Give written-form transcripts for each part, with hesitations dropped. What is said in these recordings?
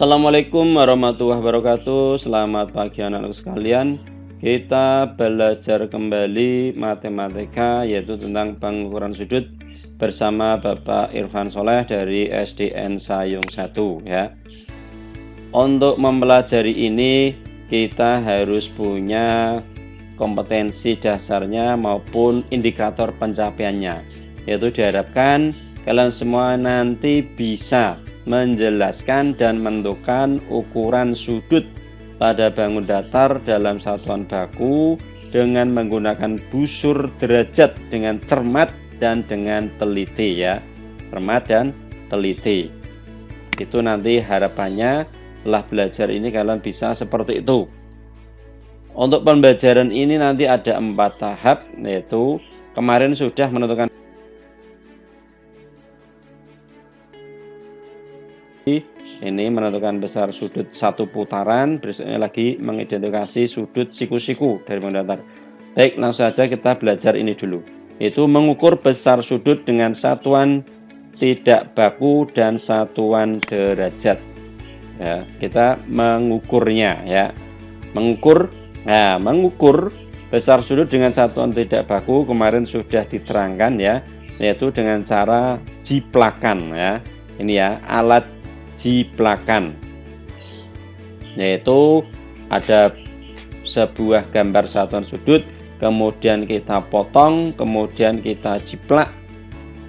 Assalamualaikum warahmatullahi wabarakatuh. Selamat pagi anak-anak sekalian. Kita belajar kembali matematika, yaitu tentang pengukuran sudut bersama Bapak Irfan Soleh dari SDN Sayung 1 ya. Untuk mempelajari ini kita harus punya kompetensi dasarnya maupun indikator pencapaiannya, yaitu diharapkan kalian semua nanti bisa menjelaskan dan menentukan ukuran sudut pada bangun datar dalam satuan baku dengan menggunakan busur derajat dengan cermat dan dengan teliti ya. Cermat dan teliti. Itu nanti harapannya setelah belajar ini kalian bisa seperti itu. Untuk pembelajaran ini nanti ada 4 tahap, yaitu kemarin sudah menentukan ini menentukan besar sudut satu putaran, berikutnya lagi mengidentifikasi sudut siku-siku dari bangun datar. Baik, langsung saja kita belajar ini dulu, yaitu mengukur besar sudut dengan satuan tidak baku dan satuan derajat ya. Kita mengukurnya ya, mengukur besar sudut dengan satuan tidak baku kemarin sudah diterangkan ya, yaitu dengan cara jiplakan ya. Ini ya, alat jiplakan, yaitu ada sebuah gambar satuan sudut, kemudian kita potong, kemudian kita jiplak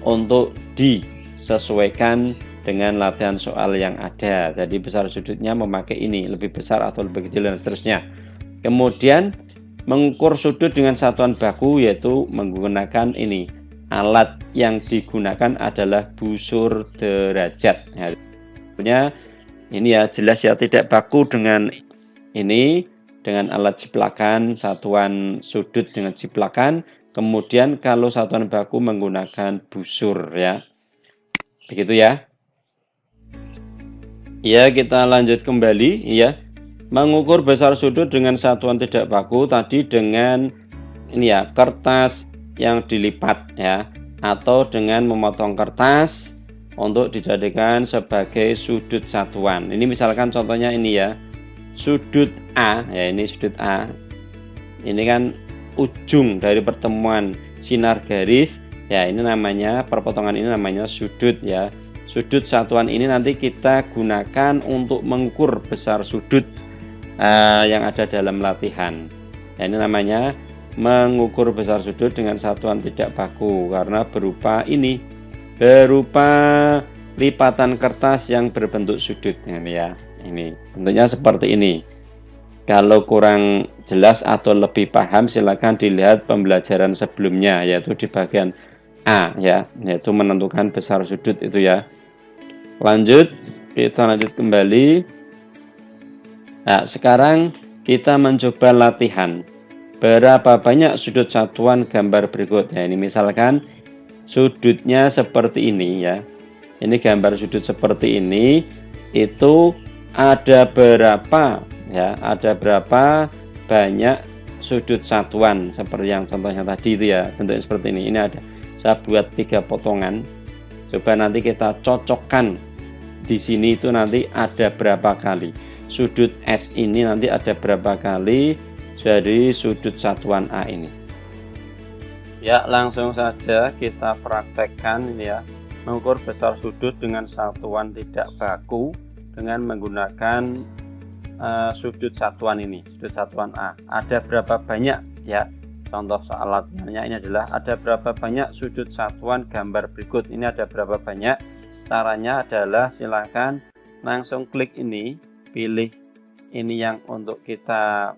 untuk disesuaikan dengan latihan soal yang ada. Jadi besar sudutnya memakai ini, lebih besar atau lebih kecil dan seterusnya. Kemudian mengukur sudut dengan satuan baku, yaitu menggunakan ini, alat yang digunakan adalah busur derajat ya. Ini ya jelas ya, tidak baku dengan ini, dengan alat jiplakan, satuan sudut dengan jiplakan. Kemudian kalau satuan baku menggunakan busur ya, begitu ya. Ya, kita lanjut kembali ya. Mengukur besar sudut dengan satuan tidak baku tadi dengan ini ya, kertas yang dilipat ya, atau dengan memotong kertas untuk dijadikan sebagai sudut satuan. Ini misalkan contohnya ini ya, sudut A ya, ini sudut A. Ini kan ujung dari pertemuan sinar garis ya, ini namanya, perpotongan ini namanya sudut ya. Sudut satuan ini nanti kita gunakan untuk mengukur besar sudut yang ada dalam latihan ya. Ini namanya mengukur besar sudut dengan satuan tidak baku karena berupa ini, berupa lipatan kertas yang berbentuk sudut ini ya. Ini bentuknya seperti ini. Kalau kurang jelas atau lebih paham silakan dilihat pembelajaran sebelumnya, yaitu di bagian A ya, yaitu menentukan besar sudut itu ya. Kita lanjut kembali. Nah, sekarang kita mencoba latihan. Berapa banyak sudut satuan gambar berikut ya. Ini misalkan sudutnya seperti ini ya. Ini gambar sudut seperti ini, itu ada berapa ya, ada berapa banyak sudut satuan seperti yang contohnya tadi itu ya, bentuknya seperti ini. Ini ada, saya buat 3 potongan. Coba nanti kita cocokkan di sini, itu nanti ada berapa kali sudut S ini, nanti ada berapa kali jadi sudut satuan A ini. Ya, langsung saja kita praktekkan ini ya, mengukur besar sudut dengan satuan tidak baku dengan menggunakan sudut satuan ini, sudut satuan A. Ada berapa banyak ya, contoh soal latihannya ini adalah ada berapa banyak sudut satuan gambar berikut. Ini ada berapa banyak. Caranya adalah silakan langsung klik ini, pilih ini yang untuk kita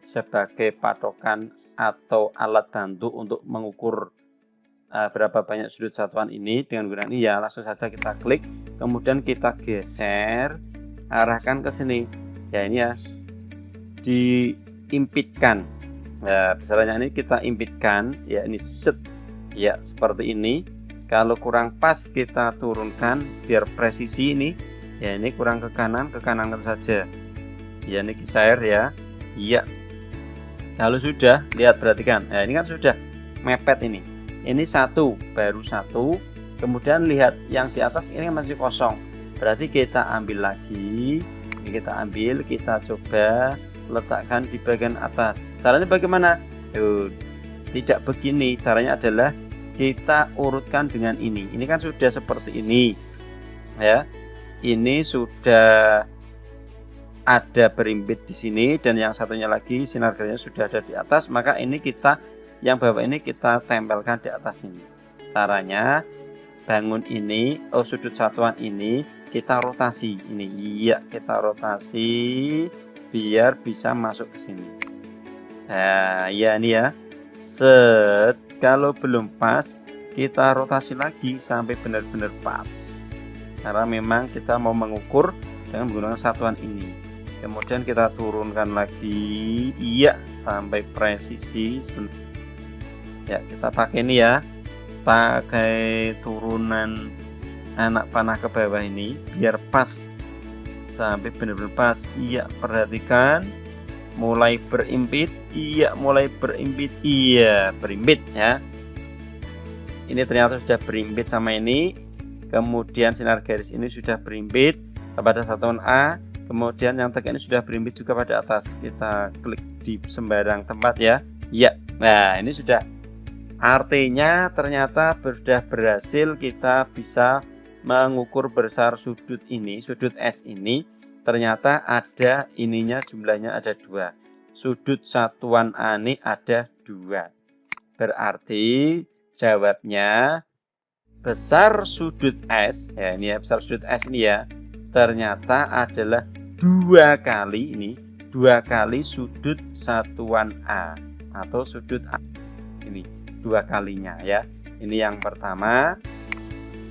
sebagai patokan atau alat bantu untuk mengukur berapa banyak sudut satuan ini dengan menggunakan ini ya. Langsung saja kita klik, kemudian kita geser, arahkan ke sini ya, ini ya, diimpitkan. Nah, misalnya ini kita impitkan ya, ini set ya, seperti ini. Kalau kurang pas kita turunkan biar presisi ini ya, ini kurang ke kanan saja ya, ini geser ya. Iya, kalau sudah, lihat, perhatikan. Nah, ini kan sudah mepet ini. Ini satu, baru satu. Kemudian lihat yang di atas ini masih kosong. Berarti kita ambil lagi, kita coba letakkan di bagian atas. Caranya bagaimana? Tidak begini, caranya adalah kita urutkan dengan ini. Ini kan sudah seperti ini, ya. Ini sudah ada berimbit di sini dan yang satunya lagi sinar garisnya sudah ada di atas, maka ini kita yang bawah ini kita tempelkan di atas ini. Caranya bangun ini, sudut satuan ini kita rotasi ini, iya kita rotasi biar bisa masuk ke sini. Nah, ya ini ya. Set, kalau belum pas kita rotasi lagi sampai benar-benar pas. Karena memang kita mau mengukur dengan menggunakan satuan ini. Kemudian kita turunkan lagi, iya sampai presisi. Ya, kita pakai ini ya. Pakai turunan anak panah ke bawah ini biar pas sampai benar-benar pas. Iya, perhatikan mulai berimpit, iya mulai berimpit, iya berimpit ya. Ini ternyata sudah berimpit sama ini. Kemudian sinar garis ini sudah berimpit pada satuan A. Kemudian yang tegak ini sudah berimpit juga pada atas. Kita klik di sembarang tempat ya. Iya. Nah, ini sudah. Artinya ternyata sudah berhasil kita bisa mengukur besar sudut ini, sudut S ini. Ternyata ada ininya, jumlahnya ada 2. Sudut satuan A ini ada 2. Berarti jawabnya besar sudut S, ya ini ya, besar sudut S ini ya, ternyata adalah 2 kali ini, 2 kali sudut satuan A atau sudut A ini. 2 kalinya ya. Ini yang pertama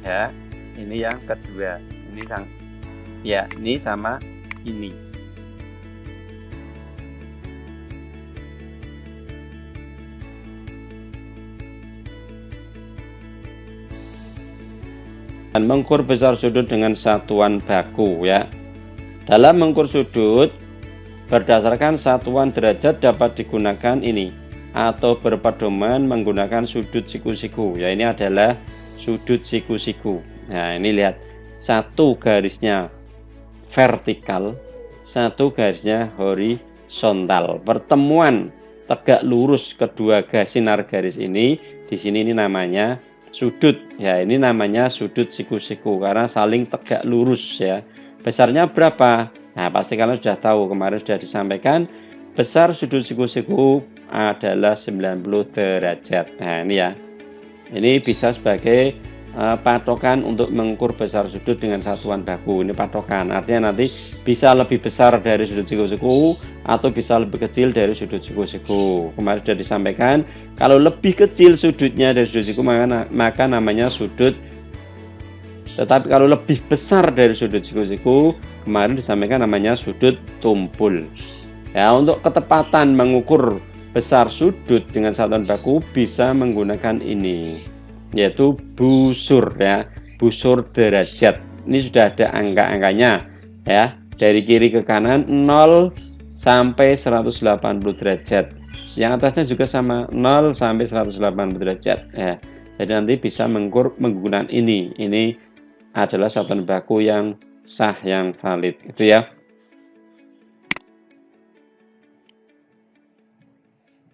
ya, ini yang kedua, ini ya, ini sama ini. Dan mengukur besar sudut dengan satuan baku ya. Dalam mengukur sudut berdasarkan satuan derajat dapat digunakan ini atau berpedoman menggunakan sudut siku-siku. Ya, ini adalah sudut siku-siku. Nah, ini lihat, satu garisnya vertikal, satu garisnya horizontal. Pertemuan tegak lurus kedua sinar garis ini, di sini ini namanya sudut. Ya, ini namanya sudut siku-siku karena saling tegak lurus ya. Besarnya berapa? Nah, pasti kalian sudah tahu, kemarin sudah disampaikan. Besar sudut siku-siku adalah 90 derajat. Nah, ini ya. Ini bisa sebagai patokan untuk mengukur besar sudut dengan satuan baku. Ini patokan. Artinya nanti bisa lebih besar dari sudut siku-siku atau bisa lebih kecil dari sudut siku-siku. Kemarin sudah disampaikan, kalau lebih kecil sudutnya dari sudut siku maka namanya sudut. Tetapi kalau lebih besar dari sudut siku-siku, kemarin disampaikan namanya sudut tumpul. Ya, untuk ketepatan mengukur besar sudut dengan satuan baku bisa menggunakan ini, yaitu busur ya, busur derajat. Ini sudah ada angka-angkanya ya, dari kiri ke kanan 0 sampai 180 derajat. Yang atasnya juga sama, 0 sampai 180 derajat ya. Jadi nanti bisa mengukur menggunakan ini. Ini adalah satuan baku yang sah, yang valid itu ya.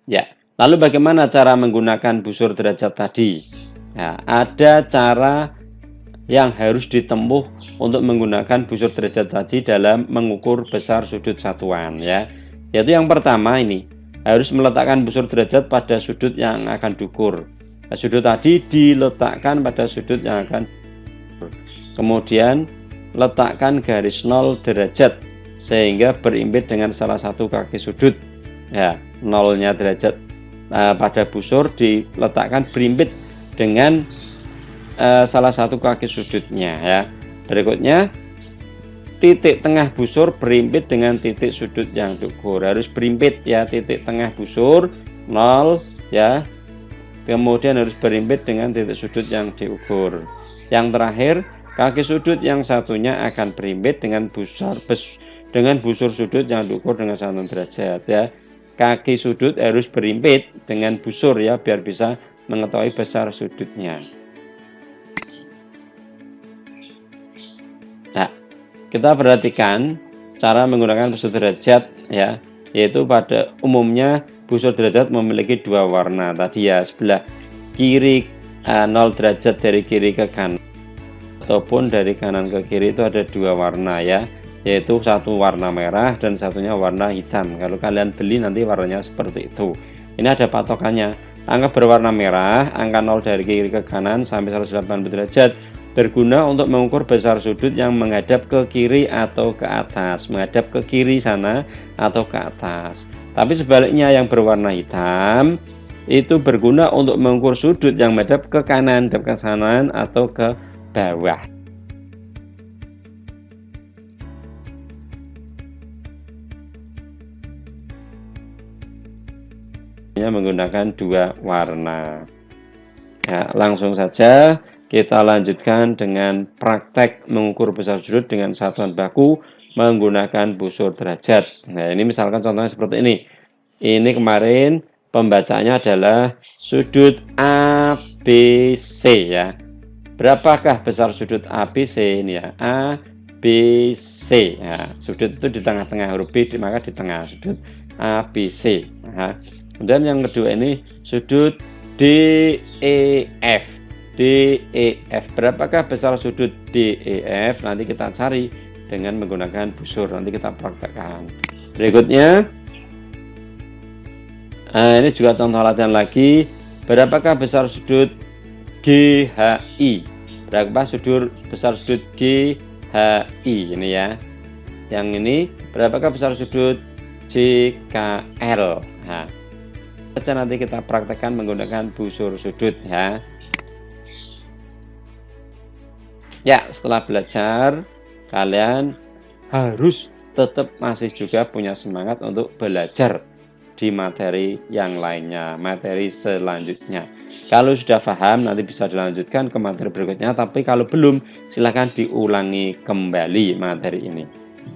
Ya, lalu bagaimana cara menggunakan busur derajat tadi? Nah, ada cara yang harus ditempuh untuk menggunakan busur derajat tadi dalam mengukur besar sudut satuan ya. Yaitu yang pertama ini, harus meletakkan busur derajat pada sudut yang akan diukur. Nah, sudut tadi diletakkan pada sudut yang akan diukur. Kemudian letakkan garis 0 derajat sehingga berimpit dengan salah satu kaki sudut. Ya, 0-nya derajat pada busur diletakkan berimpit dengan salah satu kaki sudutnya ya. Berikutnya, titik tengah busur berimpit dengan titik sudut yang diukur. Harus berimpit ya, titik tengah busur 0 ya. Kemudian harus berimpit dengan titik sudut yang diukur. Yang terakhir, kaki sudut yang satunya akan berimpit dengan busur sudut yang diukur dengan 1 derajat ya. Kaki sudut harus berimpit dengan busur ya, biar bisa mengetahui besar sudutnya. Nah, kita perhatikan cara menggunakan busur derajat ya, yaitu pada umumnya busur derajat memiliki dua warna tadi ya, sebelah kiri 0 derajat dari kiri ke kanan ataupun dari kanan ke kiri itu ada dua warna ya, yaitu satu warna merah dan satunya warna hitam. Kalau kalian beli nanti warnanya seperti itu. Ini ada patokannya. Angka berwarna merah, angka 0 dari kiri ke kanan sampai 180 derajat, berguna untuk mengukur besar sudut yang menghadap ke kiri atau ke atas, menghadap ke kiri sana atau ke atas. Tapi sebaliknya yang berwarna hitam itu berguna untuk mengukur sudut yang menghadap ke kanan, ke kanan atau ke bawah. Menggunakan dua warna. Nah, langsung saja kita lanjutkan dengan praktek mengukur besar sudut dengan satuan baku menggunakan busur derajat. Nah, ini misalkan contohnya seperti ini. Ini kemarin pembacaannya adalah sudut ABC ya. Berapakah besar sudut ABC ini ya? ABC. Ya, sudut itu di tengah-tengah, huruf B maka di tengah, sudut ABC. Nah, kemudian yang kedua ini sudut DEF. DEF. Berapakah besar sudut DEF? Nanti kita cari dengan menggunakan busur. Nanti kita praktekkan. Berikutnya, ini juga contoh latihan lagi. Berapakah besar sudut GHI? Berapa besar sudut GHI ini ya? Yang ini berapakah besar sudut JKL? Nah, nanti kita praktekkan menggunakan busur sudut ya. Ya, setelah belajar kalian harus tetap masih juga punya semangat untuk belajar di materi yang lainnya, materi selanjutnya. Kalau sudah paham nanti bisa dilanjutkan ke materi berikutnya, tapi kalau belum silahkan diulangi kembali materi ini.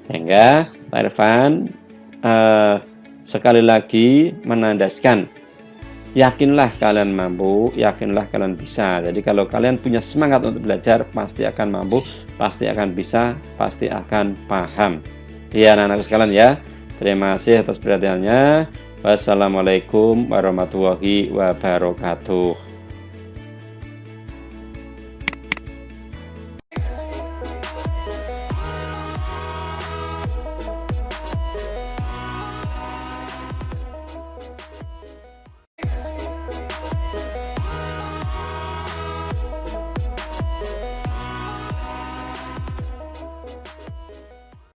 Sehingga Pak Irfan sekali lagi menandaskan, yakinlah kalian mampu, yakinlah kalian bisa. Jadi kalau kalian punya semangat untuk belajar, pasti akan mampu, pasti akan bisa, pasti akan paham. Ya anak-anakku sekalian ya, terima kasih atas perhatiannya. Wassalamualaikum warahmatullahi wabarakatuh.